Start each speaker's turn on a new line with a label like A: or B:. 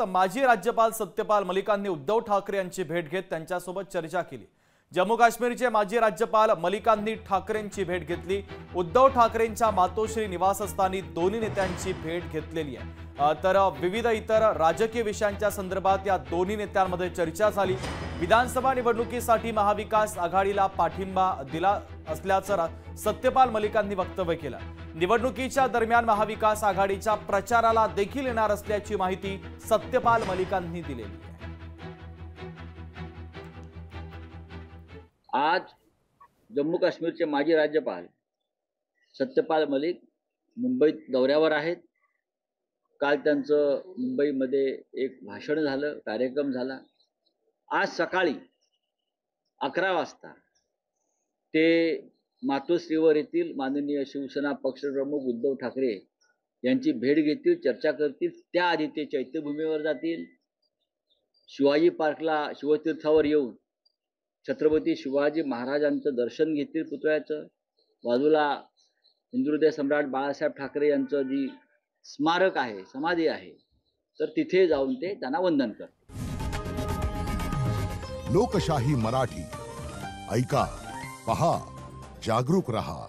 A: माजी राज्यपाल सत्यपाल मलिकांनी उद्धव ठाकरे यांची भेट घेत त्यांच्यासोबत चर्चा केली। जम्मू काश्मीरचे माजी राज्यपाल मलिकांनी ठाकरेंची भेट घेतली। उद्धव ठाकरेंच्या मातोश्री निवासस्थानी दोन्ही नेत्यांची भेट घेतलेली आहे। तर विविध इतर राजकीय विषयांच्या संदर्भात या दोन्ही नेत्यांमध्ये चर्चा झाली। विधानसभा निवडणुकीसाठी महाविकास आघाडीला पाठिंबा दिला असल्याचं सत्यपाल मलिकांनी वक्तव्य केलं। निवडणुकीच्या दरम्यान महाविकास आघाडीच्या प्रचाराला देखील येणार असल्याची माहिती सत्यपाल मलिकांनी दिलेली आहे।
B: आज जम्मू काश्मीरचे माजी राज्यपाल सत्यपाल मलिक मुंबईत दौऱ्यावर आहेत। काल त्यांचं मुंबईमध्ये एक भाषण झालं, कार्यक्रम झाला। आज सकाळी 11 वाजता ते मातोश्रीवर येथील माननीय शिवसेना पक्षप्रमुख उद्धव ठाकरे यांची भेट घेतील, चर्चा करतील। त्याआधी ते चैत्यभूमीवर जातील, शिवाजी पार्कला शिवतीर्थावर येऊन छत्रपती शिवाजी महाराजांचं दर्शन घेतील पुतळ्याचं। बाजूला हिंदुहृदय सम्राट बाळासाहेब ठाकरे यांचं जी स्मारक आहे, समाधी आहे, तर तिथे जाऊन ते त्यांना वंदन करतील।
C: लोकशाही मराठी ऐका, पहा, जागरूक रहा।